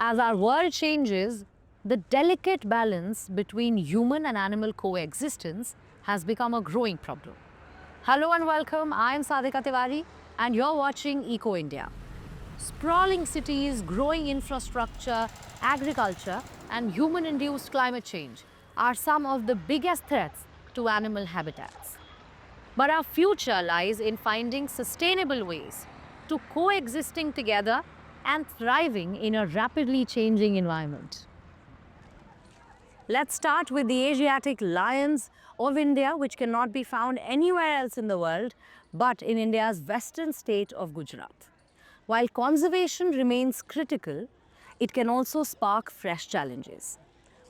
As our world changes, the delicate balance between human and animal coexistence has become a growing problem. Hello and welcome, I am Sadhika Tiwari and you're watching Eco India. Sprawling cities, growing infrastructure, agriculture and human-induced climate change are some of the biggest threats to animal habitats. But our future lies in finding sustainable ways to coexisting together and thriving in a rapidly changing environment. Let's start with the Asiatic lions of India, which cannot be found anywhere else in the world but in India's western state of Gujarat. While conservation remains critical, it can also spark fresh challenges.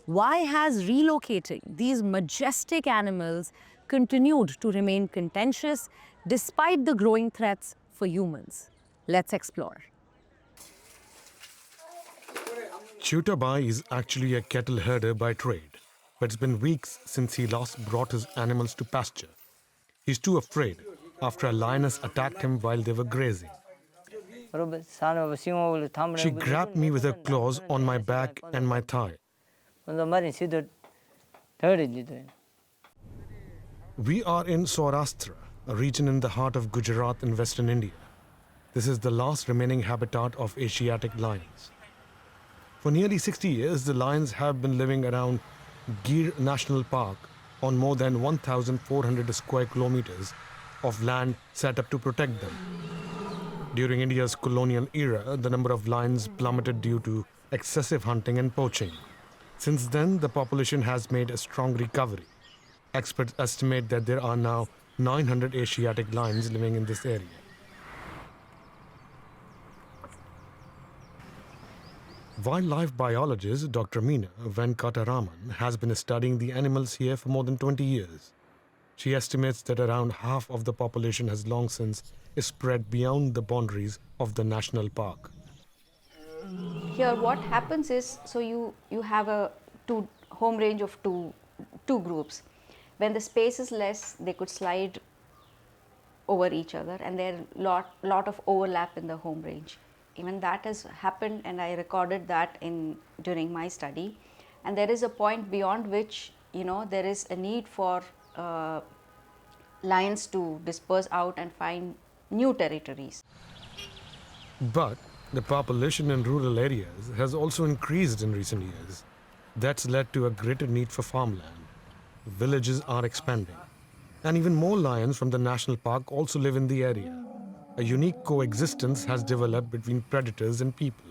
Why has relocating these majestic animals continued to remain contentious despite the growing threats for humans? Let's explore. Chutabai is actually a cattle herder by trade, but it's been weeks since he last brought his animals to pasture. He's too afraid after a lioness attacked him while they were grazing. She grabbed me with her claws on my back and my thigh. We are in Saurashtra, a region in the heart of Gujarat in western India. This is the last remaining habitat of Asiatic lions. For nearly 60 years, the lions have been living around Gir National Park on more than 1,400 square kilometers of land set up to protect them. During India's colonial era, the number of lions plummeted due to excessive hunting and poaching. Since then, the population has made a strong recovery. Experts estimate that there are now 900 Asiatic lions living in this area. Wildlife biologist Dr. Meena Venkataraman has been studying the animals here for more than 20 years. She estimates that around half of the population has long since spread beyond the boundaries of the national park. Here what happens is, so you have a home range of two groups. When the space is less, they could slide over each other and there are lot of overlap in the home range. Even that has happened and I recorded that during my study, and there is a point beyond which there is a need for lions to disperse out and find new territories. But the population in rural areas has also increased in recent years. That's led to a greater need for farmland. Villages are expanding, and even more lions from the national park also live in the area. A unique coexistence has developed between predators and people.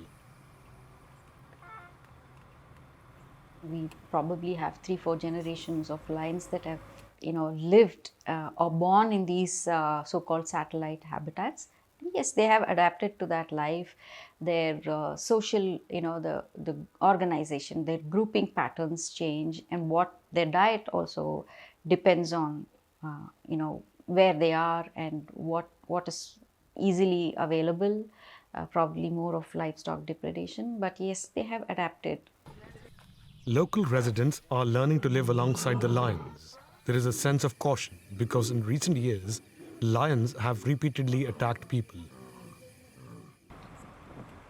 We probably have 3-4 generations of lions that have lived or born in these so-called satellite habitats. Yes, they have adapted to that life. Their social, the organization, their grouping patterns change, and what their diet also depends on, where they are and what is easily available, probably more of livestock depredation, but yes, they have adapted. Local residents are learning to live alongside the lions. There is a sense of caution because in recent years, lions have repeatedly attacked people.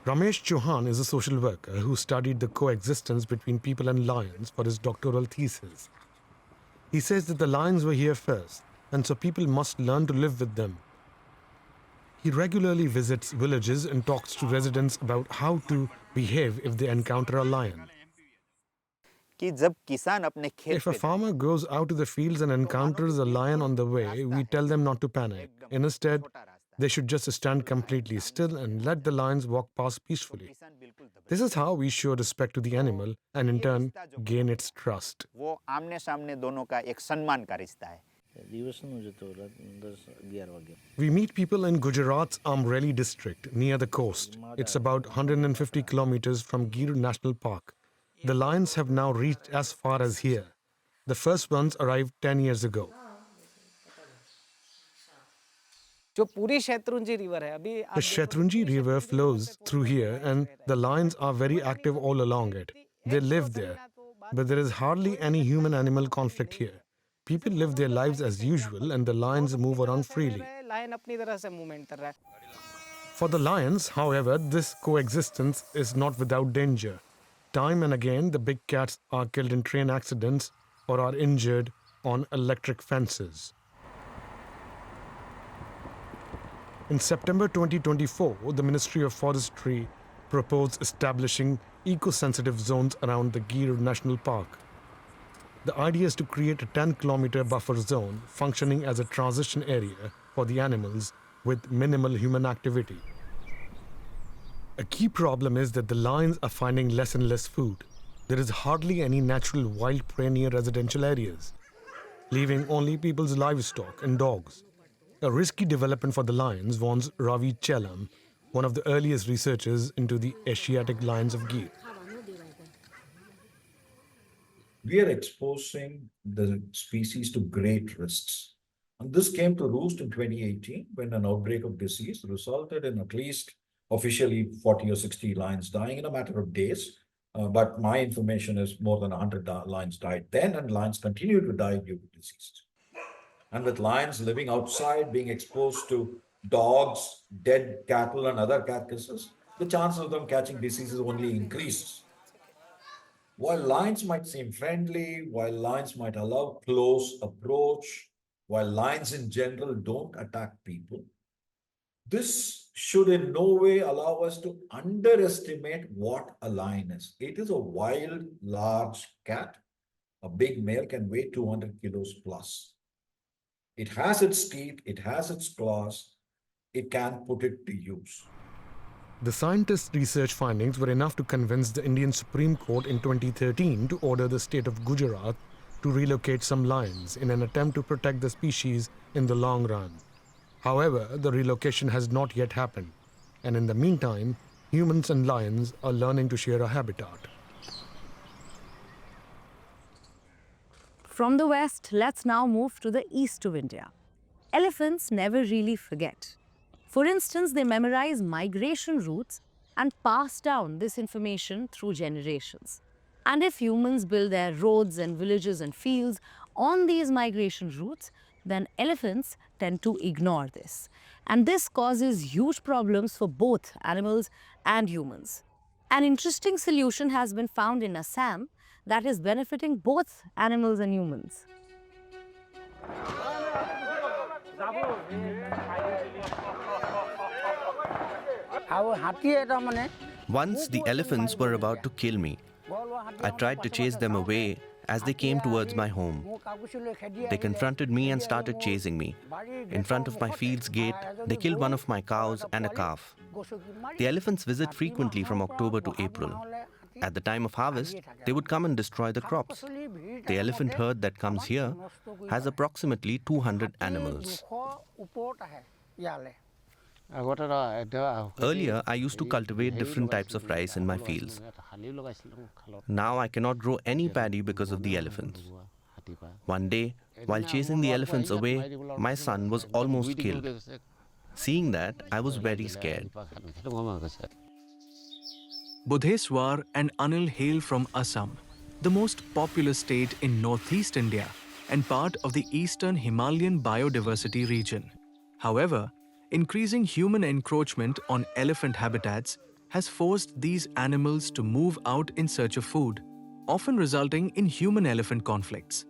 Ramesh Chauhan is a social worker who studied the coexistence between people and lions for his doctoral thesis. He says that the lions were here first, and so people must learn to live with them. He regularly visits villages and talks to residents about how to behave if they encounter a lion. If a farmer goes out to the fields and encounters a lion on the way, we tell them not to panic. Instead, they should just stand completely still and let the lions walk past peacefully. This is how we show respect to the animal and in turn gain its trust. We meet people in Gujarat's Amreli district near the coast. It's about 150 kilometers from Gir National Park. The lions have now reached as far as here. The first ones arrived 10 years ago. The Shetranji River flows through here and the lions are very active all along it. They live there, but there is hardly any human-animal conflict here. People live their lives as usual and the lions move around freely. For the lions, however, this coexistence is not without danger. Time and again, the big cats are killed in train accidents or are injured on electric fences. In September 2024, the Ministry of Forestry proposed establishing eco-sensitive zones around the Gir National Park. The idea is to create a 10-kilometer buffer zone functioning as a transition area for the animals with minimal human activity. A key problem is that the lions are finding less and less food. There is hardly any natural wild prey near residential areas, leaving only people's livestock and dogs. A risky development for the lions, warns Ravi Chelam, one of the earliest researchers into the Asiatic lions of Gir. We are exposing the species to great risks. And this came to roost in 2018 when an outbreak of disease resulted in at least officially 40 or 60 lions dying in a matter of days. But my information is more than 100 lions died then, and lions continue to die due to diseases. And with lions living outside, being exposed to dogs, dead cattle, and other carcasses, the chances of them catching diseases only increases. While lions might seem friendly, while lions might allow close approach, while lions in general don't attack people, this should in no way allow us to underestimate what a lion is. It is a wild, large cat. A big male can weigh 200 kilos plus. It has its teeth, it has its claws, it can put it to use. The scientists' research findings were enough to convince the Indian Supreme Court in 2013 to order the state of Gujarat to relocate some lions in an attempt to protect the species in the long run. However, the relocation has not yet happened, and in the meantime, humans and lions are learning to share a habitat. From the west, let's now move to the east of India. Elephants never really forget. For instance, they memorize migration routes and pass down this information through generations. And if humans build their roads and villages and fields on these migration routes, then elephants tend to ignore this. And this causes huge problems for both animals and humans. An interesting solution has been found in Assam that is benefiting both animals and humans. Once the elephants were about to kill me. I tried to chase them away as they came towards my home. They confronted me and started chasing me. In front of my field's gate, they killed one of my cows and a calf. The elephants visit frequently from October to April. At the time of harvest, they would come and destroy the crops. The elephant herd that comes here has approximately 200 animals. Earlier, I used to cultivate different types of rice in my fields. Now I cannot grow any paddy because of the elephants. One day, while chasing the elephants away, my son was almost killed. Seeing that, I was very scared. Budheswar and Anil hail from Assam, the most populous state in northeast India and part of the eastern Himalayan biodiversity region. However, increasing human encroachment on elephant habitats has forced these animals to move out in search of food, often resulting in human-elephant conflicts.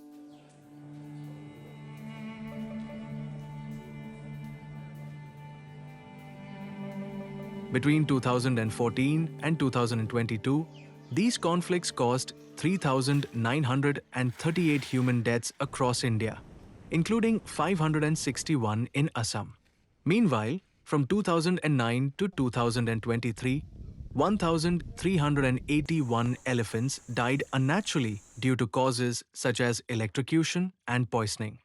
Between 2014 and 2022, these conflicts caused 3,938 human deaths across India, including 561 in Assam. Meanwhile, from 2009 to 2023, 1,381 elephants died unnaturally due to causes such as electrocution and poisoning.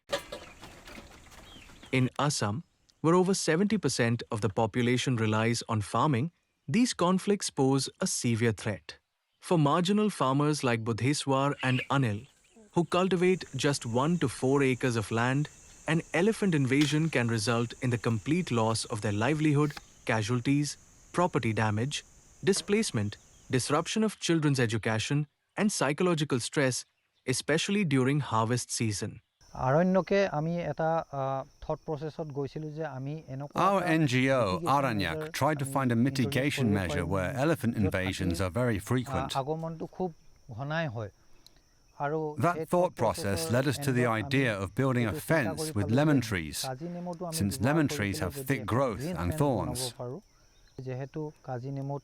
In Assam, where over 70% of the population relies on farming, these conflicts pose a severe threat. For marginal farmers like Budheswar and Anil, who cultivate just 1 to 4 acres of land, an elephant invasion can result in the complete loss of their livelihood, casualties, property damage, displacement, disruption of children's education, and psychological stress, especially during harvest season. আৰণ্যকে আমি এটা thought প্ৰসেছত গৈছিলো যে আমি এনেকুৱা Our NGO, Aranyak, tried to find a mitigation measure where elephant invasions are very frequent. আগমনটো খুব ঘনাই হয় আৰু That thought process led us to the idea of building a fence with lemon trees, since lemon trees have thick growth and thorns. যেহেতু কাজি নেমুত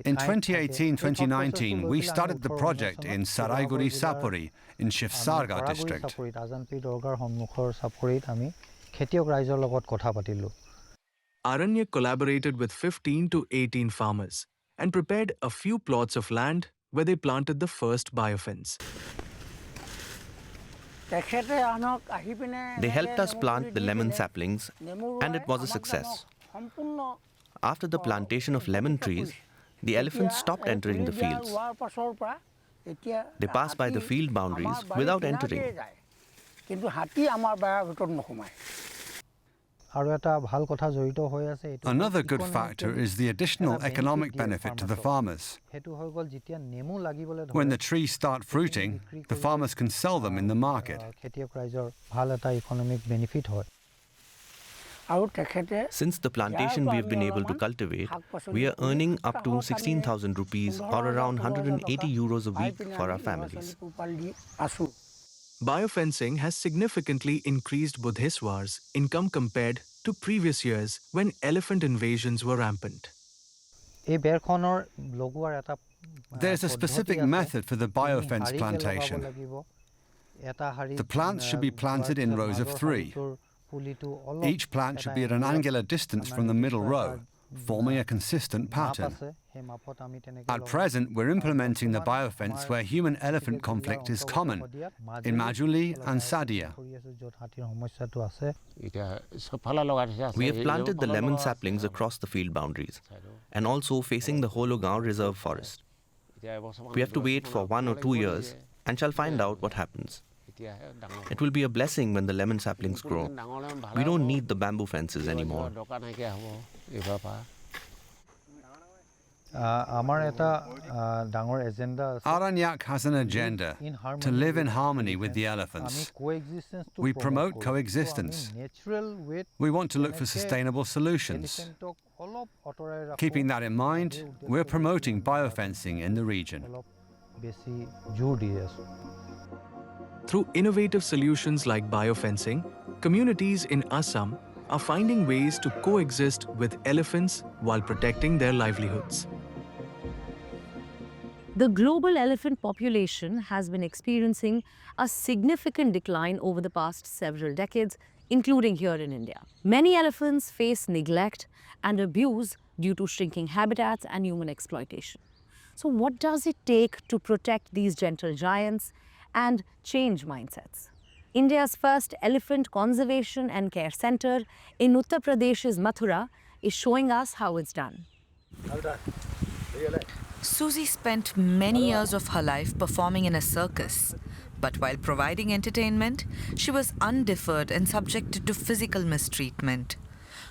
In 2018-2019, we started the project in Saraiguri Sapuri in Shivsagar district. Aranyak collaborated with 15 to 18 farmers and prepared a few plots of land where they planted the first biofence. They helped us plant the lemon saplings, and it was a success. After the plantation of lemon trees, the elephants stopped entering the fields. They passed by the field boundaries without entering. Another good factor is the additional economic benefit to the farmers. When the trees start fruiting, the farmers can sell them in the market. Since the plantation we have been able to cultivate, we are earning up to 16,000 rupees or around 180 euros a week for our families. Biofencing has significantly increased Buddhiswar's income compared to previous years when elephant invasions were rampant. There's a specific method for the biofence plantation. The plants should be planted in rows of 3. Each plant should be at an angular distance from the middle row, forming a consistent pattern. At present, we're implementing the biofence where human-elephant conflict is common, in Majuli and Sadia. We have planted the lemon saplings across the field boundaries and also facing the Hologaon Reserve Forest. We have to wait for 1 or 2 years and shall find out what happens. It will be a blessing when the lemon saplings grow. We don't need the bamboo fences anymore. Aranyak has an agenda to live in harmony with the elephants. We promote coexistence. We want to look for sustainable solutions. Keeping that in mind, we're promoting biofencing in the region. Through innovative solutions like biofencing, communities in Assam are finding ways to coexist with elephants while protecting their livelihoods. The global elephant population has been experiencing a significant decline over the past several decades, including here in India. Many elephants face neglect and abuse due to shrinking habitats and human exploitation. So what does it take to protect these gentle giants and change mindsets? India's first elephant conservation and care center in Uttar Pradesh's Mathura is showing us how it's done. Susie spent many years of her life performing in a circus. But while providing entertainment, she was undeterred and subjected to physical mistreatment.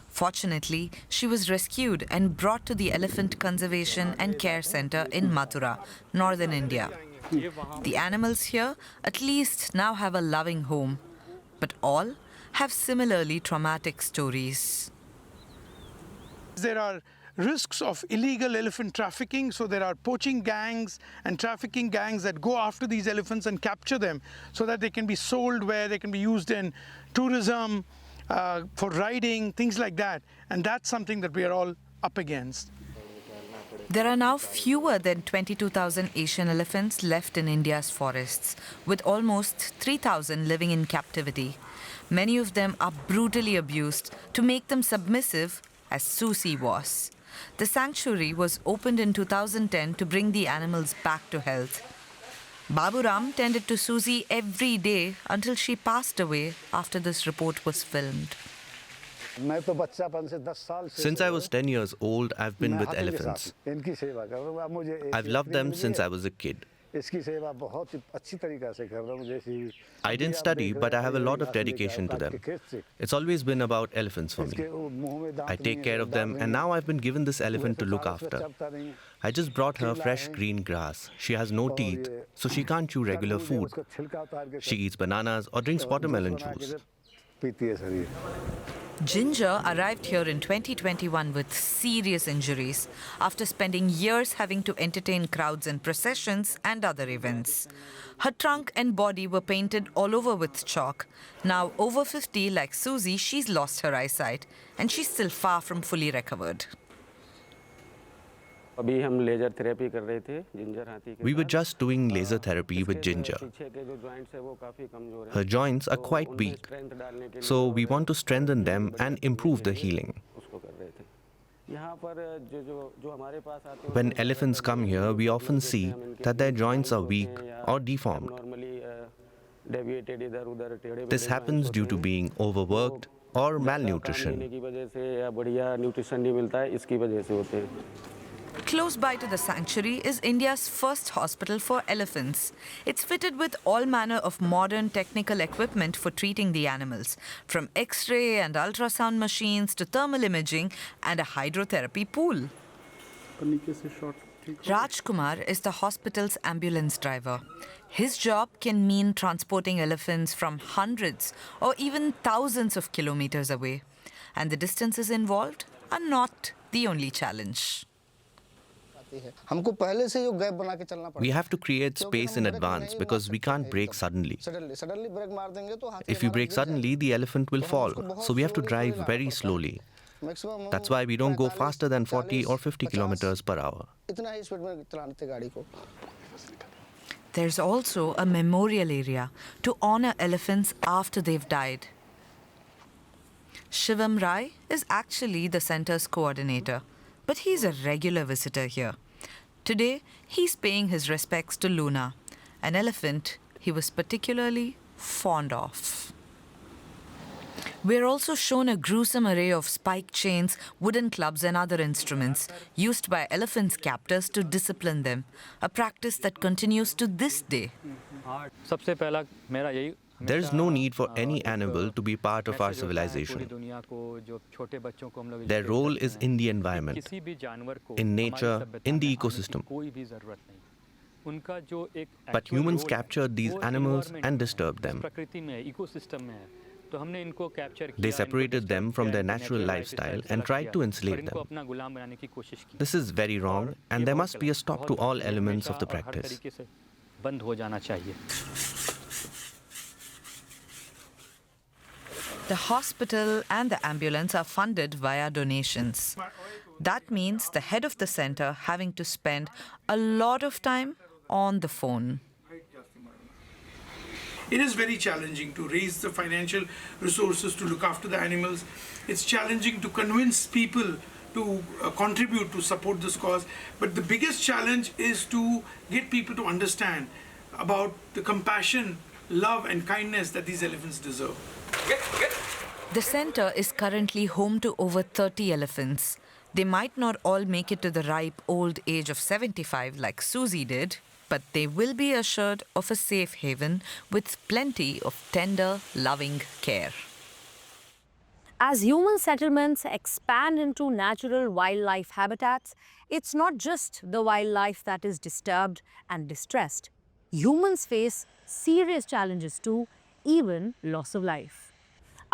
Fortunately, she was rescued and brought to the Elephant Conservation and Care Center in Mathura, northern India. The animals here at least now have a loving home, but all have similarly traumatic stories. There are risks of illegal elephant trafficking, so there are poaching gangs and trafficking gangs that go after these elephants and capture them so that they can be sold where they can be used in tourism, for riding, things like that. And that's something that we are all up against. There are now fewer than 22,000 Asian elephants left in India's forests, with almost 3,000 living in captivity. Many of them are brutally abused to make them submissive, as Susie was. The sanctuary was opened in 2010 to bring the animals back to health. Baburam tended to Susie every day until she passed away after this report was filmed. Since I was 10 years old, I've been with elephants. I've loved them since I was a kid. I didn't study, but I have a lot of dedication to them. It's always been about elephants for me. I take care of them, and now I've been given this elephant to look after. I just brought her fresh green grass. She has no teeth, so she can't chew regular food. She eats bananas or drinks watermelon juice. Ginger arrived here in 2021 with serious injuries after spending years having to entertain crowds in processions and other events. Her trunk and body were painted all over with chalk. Now, over 50, like Susie, she's lost her eyesight, and she's still far from fully recovered. We were just doing laser therapy with Ginger. Her joints are quite weak, so we want to strengthen them and improve the healing. When elephants come here, we often see that their joints are weak or deformed. This happens due to being overworked or malnutrition. Close by to the sanctuary is India's first hospital for elephants. It's fitted with all manner of modern technical equipment for treating the animals, from X-ray and ultrasound machines to thermal imaging and a hydrotherapy pool. Rajkumar is the hospital's ambulance driver. His job can mean transporting elephants from hundreds or even thousands of kilometers away. And the distances involved are not the only challenge. We have to create space in advance because we can't brake suddenly. If we brake suddenly, the elephant will fall, so we have to drive very slowly. That's why we don't go faster than 40 or 50 kilometers per hour. There's also a memorial area to honor elephants after they've died. Shivam Rai is actually the center's coordinator, but he's a regular visitor here. Today, he's paying his respects to Luna, an elephant he was particularly fond of. We're also shown a gruesome array of spike chains, wooden clubs and other instruments used by elephants' captors to discipline them, a practice that continues to this day. There's no need for any animal to be part of our civilization. Their role is in the environment, in nature, in the ecosystem. But humans captured these animals and disturbed them. They separated them from their natural lifestyle and tried to enslave them. This is very wrong, and there must be a stop to all elements of the practice. The hospital and the ambulance are funded via donations. That means the head of the center having to spend a lot of time on the phone. It is very challenging to raise the financial resources to look after the animals. It's challenging to convince people to contribute to support this cause. But the biggest challenge is to get people to understand about the compassion, love and kindness that these elephants deserve. The center is currently home to over 30 elephants. They might not all make it to the ripe old age of 75 like Susie did, but they will be assured of a safe haven with plenty of tender, loving care. As human settlements expand into natural wildlife habitats, it's not just the wildlife that is disturbed and distressed. Humans face serious challenges too, even loss of life.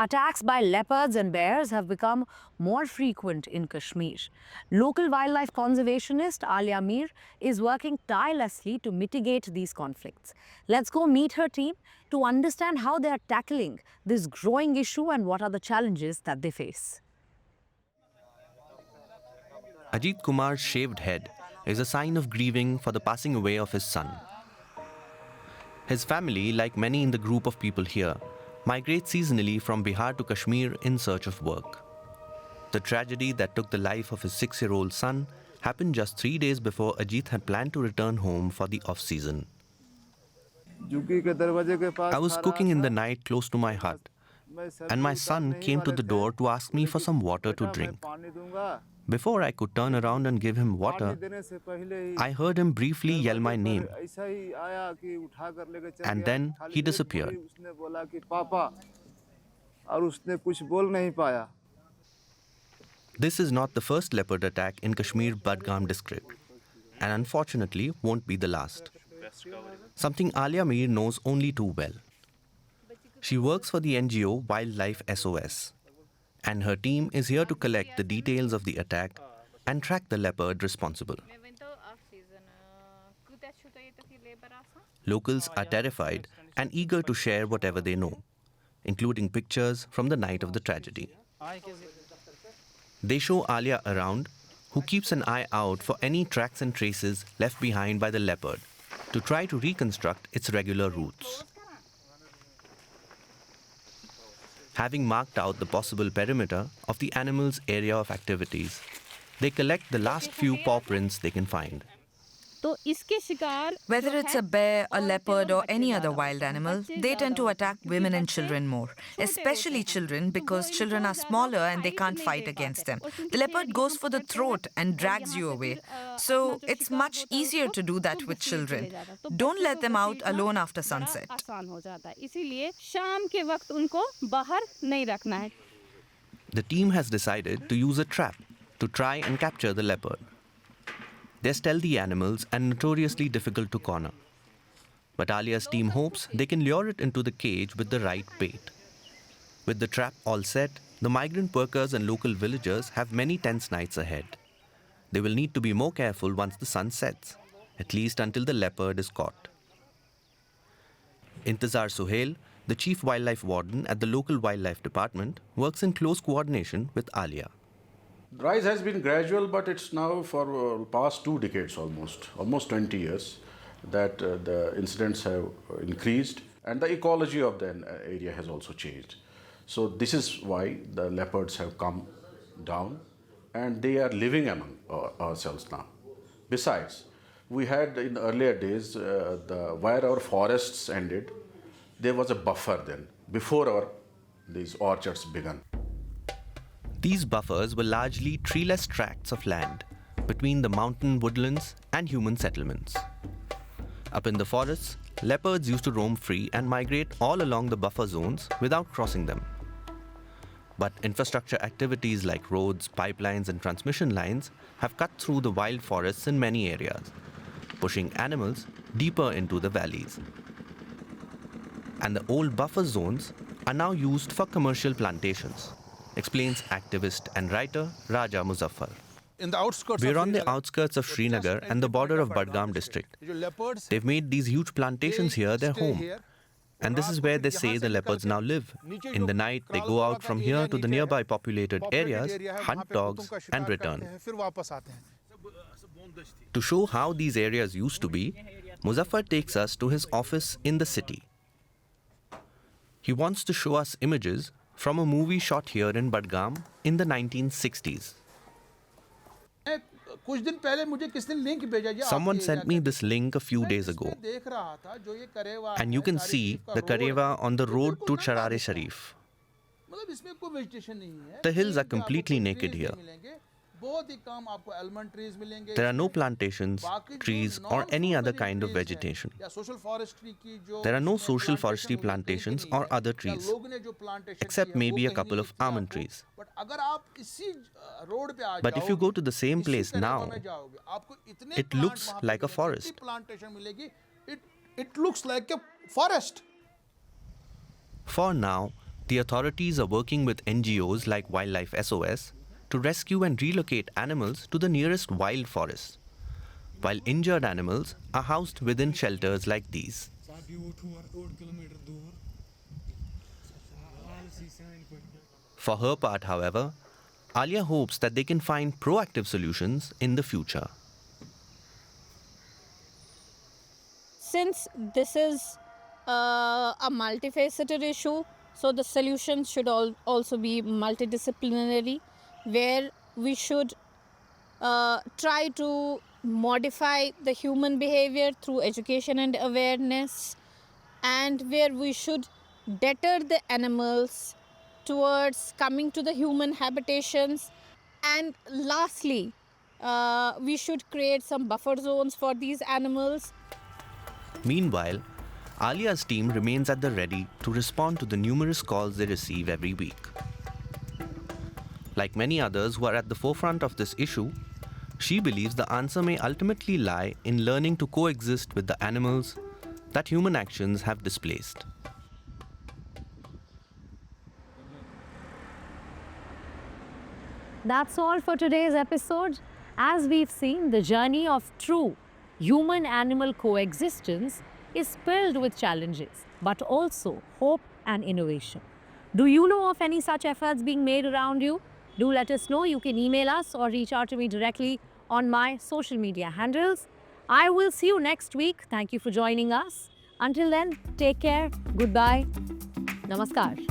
Attacks by leopards and bears have become more frequent in Kashmir. Local wildlife conservationist Alia Mir is working tirelessly to mitigate these conflicts. Let's go meet her team to understand how they are tackling this growing issue and what are the challenges that they face. Ajit Kumar's shaved head is a sign of grieving for the passing away of his son. His family, like many in the group of people here, migrates seasonally from Bihar to Kashmir in search of work. The tragedy that took the life of his 6-year-old son happened just 3 days before Ajit had planned to return home for the off-season. I was cooking in the night close to my hut, and my son came to the door to ask me for some water to drink. Before I could turn around and give him water, I heard him briefly yell my name. And then he disappeared. This is not the first leopard attack in Kashmir Budgam district, and unfortunately won't be the last. Something Alia Mir knows only too well. She works for the NGO Wildlife SOS, and her team is here to collect the details of the attack and track the leopard responsible. Locals are terrified and eager to share whatever they know, including pictures from the night of the tragedy. They show Alia around, who keeps an eye out for any tracks and traces left behind by the leopard to try to reconstruct its regular routes. Having marked out the possible perimeter of the animal's area of activities, they collect the last few paw prints they can find. Whether it's a bear, a leopard, or any other wild animal, they tend to attack women and children more, especially children because children are smaller and they can't fight against them. The leopard goes for the throat and drags you away. So it's much easier to do that with children. Don't let them out alone after sunset. The team has decided to use a trap to try and capture the leopard. They're stealthy animals and notoriously difficult to corner. But Alia's team hopes they can lure it into the cage with the right bait. With the trap all set, the migrant workers and local villagers have many tense nights ahead. They will need to be more careful once the sun sets, at least until the leopard is caught. Intizar Suhail, the chief wildlife warden at the local wildlife department, works in close coordination with Alia. The rise has been gradual, but it's now for past 2 decades almost 20 years, that the incidents have increased and the ecology of the area has also changed. So this is why the leopards have come down and they are living among ourselves now. Besides, we had in earlier days, where our forests ended, there was a buffer then, before these orchards began. These buffers were largely treeless tracts of land between the mountain woodlands and human settlements. Up in the forests, leopards used to roam free and migrate all along the buffer zones without crossing them. But infrastructure activities like roads, pipelines, and transmission lines have cut through the wild forests in many areas, pushing animals deeper into the valleys. And the old buffer zones are now used for commercial plantations, explains activist and writer Raja Muzaffar. We're on the outskirts of Srinagar and the border of Budgam district. They've made these huge plantations here their home. And this is where they say the leopards now live. In the night, they go out from here to the nearby populated areas, hunt dogs, and return. To show how these areas used to be, Muzaffar takes us to his office in the city. He wants to show us images from a movie shot here in Budgam in the 1960s. Someone sent me this link a few days ago, and you can see the Kareva on the road to Charare Sharif. The hills are completely naked here. There are no plantations, trees, or any other kind of vegetation. There are no social forestry plantations or other trees, except maybe a couple of almond trees. But if you go to the same place now, it looks like a forest. It looks like a forest. For now, the authorities are working with NGOs like Wildlife SOS to rescue and relocate animals to the nearest wild forests, while injured animals are housed within shelters like these. For her part, however, Alia hopes that they can find proactive solutions in the future. Since this is a multifaceted issue, so the solutions should also be multidisciplinary, where we should try to modify the human behavior through education and awareness, and where we should deter the animals towards coming to the human habitations. And lastly, we should create some buffer zones for these animals. Meanwhile, Alia's team remains at the ready to respond to the numerous calls they receive every week. Like many others who are at the forefront of this issue, she believes the answer may ultimately lie in learning to coexist with the animals that human actions have displaced. That's all for today's episode. As we've seen, the journey of true human-animal coexistence is filled with challenges, but also hope and innovation. Do you know of any such efforts being made around you? Do let us know. You can email us or reach out to me directly on my social media handles. I will see you next week. Thank you for joining us. Until then, take care. Goodbye. Namaskar.